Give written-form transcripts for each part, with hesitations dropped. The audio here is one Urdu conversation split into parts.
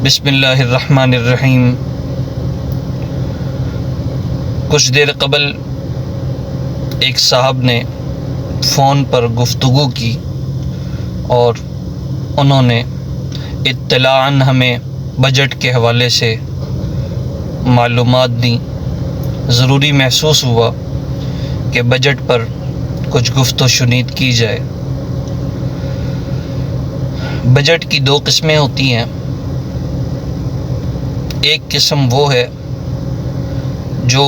بسم الرحمن الرحیم۔ کچھ دیر قبل ایک صاحب نے فون پر گفتگو کی اور انہوں نے اطلاعاً ہمیں بجٹ کے حوالے سے معلومات دیں۔ ضروری محسوس ہوا کہ بجٹ پر کچھ گفت و شنید کی جائے۔ بجٹ کی دو قسمیں ہوتی ہیں۔ ایک قسم وہ ہے جو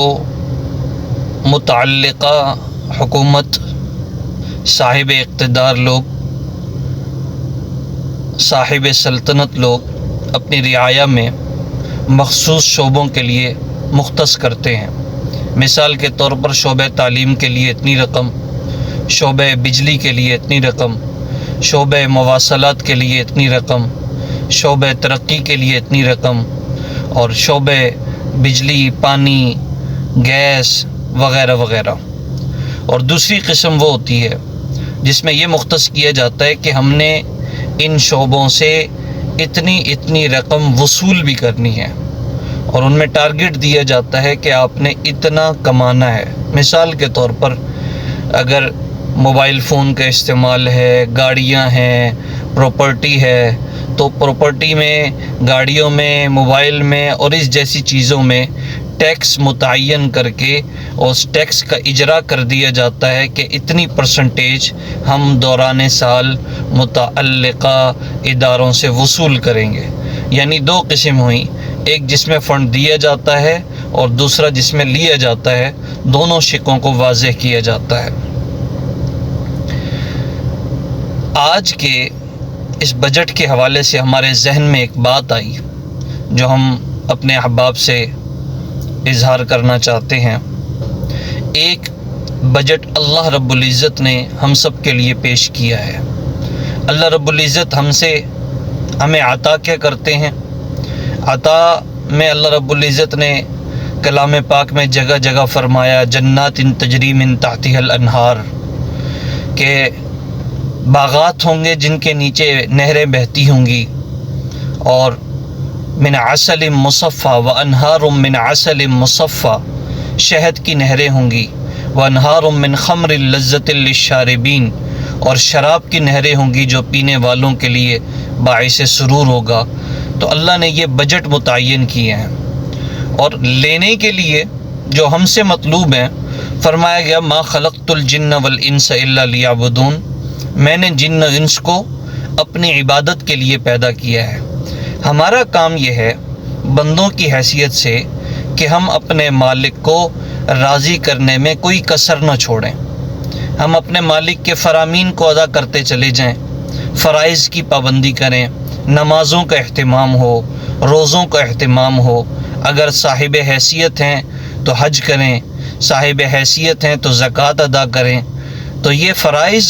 متعلقہ حکومت، صاحب اقتدار لوگ، صاحب سلطنت لوگ اپنی رعایا میں مخصوص شعبوں کے لیے مختص کرتے ہیں۔ مثال کے طور پر شعبہ تعلیم کے لیے اتنی رقم، شعبہ بجلی کے لیے اتنی رقم، شعبہ مواصلات کے لیے اتنی رقم، شعبہ ترقی کے لیے اتنی رقم، اور شعبہ بجلی، پانی، گیس وغیرہ وغیرہ۔ اور دوسری قسم وہ ہوتی ہے جس میں یہ مختص کیا جاتا ہے کہ ہم نے ان شعبوں سے اتنی رقم وصول بھی کرنی ہے، اور ان میں ٹارگٹ دیا جاتا ہے کہ آپ نے اتنا کمانا ہے۔ مثال کے طور پر اگر موبائل فون کا استعمال ہے، گاڑیاں ہیں، پراپرٹی ہے، تو پراپرٹی میں، گاڑیوں میں، موبائل میں اور اس جیسی چیزوں میں ٹیکس متعین کر کے اس ٹیکس کا اجرا کر دیا جاتا ہے کہ اتنی پرسنٹیج ہم دوران سال متعلقہ اداروں سے وصول کریں گے۔ یعنی دو قسم ہوئیں، ایک جس میں فنڈ دیا جاتا ہے اور دوسرا جس میں لیا جاتا ہے۔ دونوں شقوں کو واضح کیا جاتا ہے۔ آج کے اس بجٹ کے حوالے سے ہمارے ذہن میں ایک بات آئی جو ہم اپنے احباب سے اظہار کرنا چاہتے ہیں۔ ایک بجٹ اللہ رب العزت نے ہم سب کے لیے پیش کیا ہے۔ اللہ رب العزت ہمیں عطا کیا کرتے ہیں؟ عطا میں اللہ رب العزت نے کلام پاک میں جگہ جگہ فرمایا جنات تجری من تحتها الانہار، کہ باغات ہوں گے جن کے نیچے نہریں بہتی ہوں گی، اور من عسل مصفى وانہار من عسل مصفى، شہد کی نہریں ہوں گی، وانہار من خمر لذۃ للشاربین، اور شراب کی نہریں ہوں گی جو پینے والوں کے لیے باعث سرور ہوگا۔ تو اللہ نے یہ بجٹ متعین کیے ہیں، اور لینے کے لیے جو ہم سے مطلوب ہیں فرمایا گیا ما خلقت الجن والانس الا لیعبدون، میں نے جن و انس کو اپنی عبادت کے لیے پیدا کیا ہے۔ ہمارا کام یہ ہے بندوں کی حیثیت سے کہ ہم اپنے مالک کو راضی کرنے میں کوئی کسر نہ چھوڑیں، ہم اپنے مالک کے فرامین کو ادا کرتے چلے جائیں، فرائض کی پابندی کریں، نمازوں کا اہتمام ہو، روزوں کا اہتمام ہو، اگر صاحب حیثیت ہیں تو حج کریں، صاحب حیثیت ہیں تو زکوٰۃ ادا کریں۔ تو یہ فرائض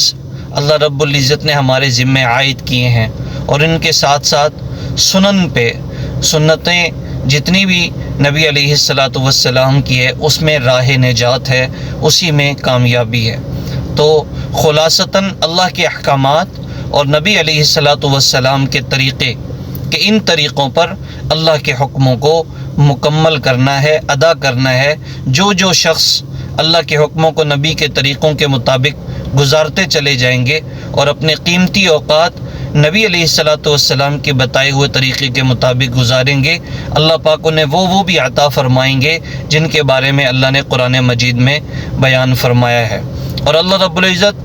اللہ رب العزت نے ہمارے ذمہ عائد کیے ہیں، اور ان کے ساتھ ساتھ سنن پہ، سنتیں جتنی بھی نبی علیہ السلام کی ہے اس میں راہ نجات ہے، اسی میں کامیابی ہے۔ تو خلاصتاً اللہ کے احکامات اور نبی علیہ السلام کے طریقے، کہ ان طریقوں پر اللہ کے حکموں کو مکمل کرنا ہے، ادا کرنا ہے۔ جو شخص اللہ کے حکموں کو نبی کے طریقوں کے مطابق گزارتے چلے جائیں گے اور اپنے قیمتی اوقات نبی علیہ السلام کے بتائے ہوئے طریقے کے مطابق گزاریں گے، اللہ پاک انہیں وہ بھی عطا فرمائیں گے جن کے بارے میں اللہ نے قرآن مجید میں بیان فرمایا ہے۔ اور اللہ رب العزت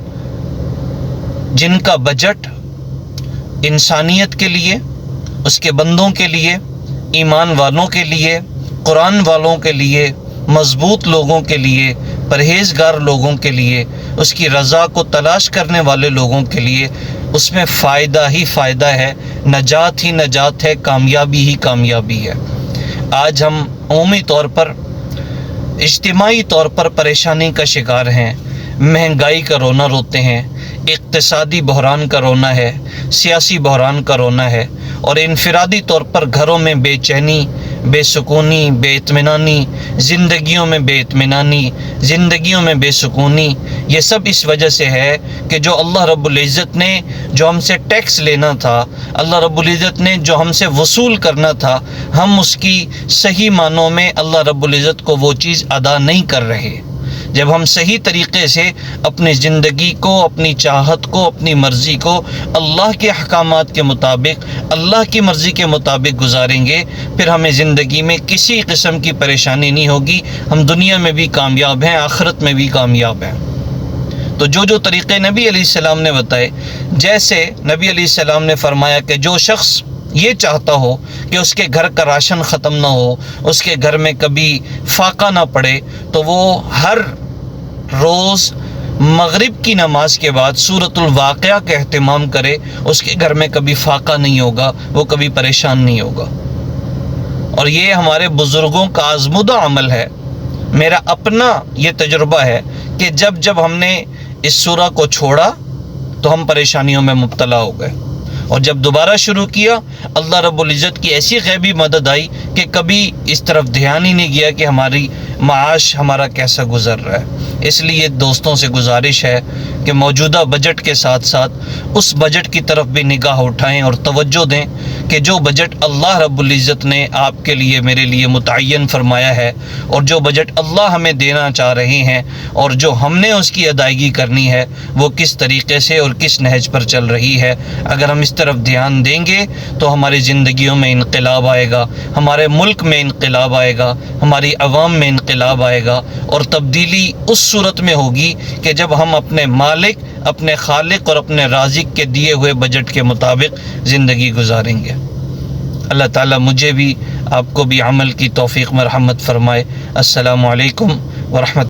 جن کا بجٹ انسانیت کے لیے، اس کے بندوں کے لیے، ایمان والوں کے لیے، قرآن والوں کے لیے، مضبوط لوگوں کے لیے، پرہیزگار لوگوں کے لیے، اس کی رضا کو تلاش کرنے والے لوگوں کے لیے، اس میں فائدہ ہی فائدہ ہے، نجات ہی نجات ہے، کامیابی ہی کامیابی ہے۔ آج ہم عمومی طور پر، اجتماعی طور پر پریشانی کا شکار ہیں، مہنگائی کا رونا روتے ہیں، اقتصادی بحران کا رونا ہے، سیاسی بحران کا رونا ہے، اور انفرادی طور پر گھروں میں بے چینی، بے سکونی، بے اطمینانی، زندگیوں میں بے اطمینانی، زندگیوں میں بے سکونی، یہ سب اس وجہ سے ہے کہ جو اللہ رب العزت نے جو ہم سے ٹیکس لینا تھا، اللہ رب العزت نے جو ہم سے وصول کرنا تھا، ہم اس کی صحیح معنوں میں اللہ رب العزت کو وہ چیز ادا نہیں کر رہے۔ جب ہم صحیح طریقے سے اپنی زندگی کو، اپنی چاہت کو، اپنی مرضی کو اللہ کے احکامات کے مطابق، اللہ کی مرضی کے مطابق گزاریں گے، پھر ہمیں زندگی میں کسی قسم کی پریشانی نہیں ہوگی، ہم دنیا میں بھی کامیاب ہیں، آخرت میں بھی کامیاب ہیں۔ تو جو طریقے نبی علیہ السلام نے بتائے، جیسے نبی علیہ السلام نے فرمایا کہ جو شخص یہ چاہتا ہو کہ اس کے گھر کا راشن ختم نہ ہو، اس کے گھر میں کبھی فاقہ نہ پڑے، تو وہ ہر روز مغرب کی نماز کے بعد سورۃ الواقعہ کا اہتمام کرے، اس کے گھر میں کبھی فاقہ نہیں ہوگا، وہ کبھی پریشان نہیں ہوگا۔ اور یہ ہمارے بزرگوں کا آزمودہ عمل ہے۔ میرا اپنا یہ تجربہ ہے کہ جب ہم نے اس سورہ کو چھوڑا تو ہم پریشانیوں میں مبتلا ہو گئے، اور جب دوبارہ شروع کیا اللہ رب العزت کی ایسی غیبی مدد آئی کہ کبھی اس طرف دھیان ہی نہیں گیا کہ ہماری معاش ہمارا کیسا گزر رہا ہے۔ اس لیے دوستوں سے گزارش ہے کہ موجودہ بجٹ کے ساتھ ساتھ اس بجٹ کی طرف بھی نگاہ اٹھائیں اور توجہ دیں کہ جو بجٹ اللہ رب العزت نے آپ کے لیے، میرے لیے متعین فرمایا ہے، اور جو بجٹ اللہ ہمیں دینا چاہ رہے ہیں اور جو ہم نے اس کی ادائیگی کرنی ہے، وہ کس طریقے سے اور کس نہج پر چل رہی ہے۔ اگر ہم اس طرف دھیان دیں گے تو ہماری زندگیوں میں انقلاب آئے گا، ہمارے ملک میں انقلاب آئے گا، ہماری عوام میں انقلاب آئے گا، اور تبدیلی اس صورت میں ہوگی کہ جب ہم اپنے مالک، اپنے خالق اور اپنے رازق کے دیے ہوئے بجٹ کے مطابق زندگی گزاریں گے۔ اللہ تعالیٰ مجھے بھی، آپ کو بھی عمل کی توفیق مرحمت فرمائے۔ السلام علیکم ورحمۃ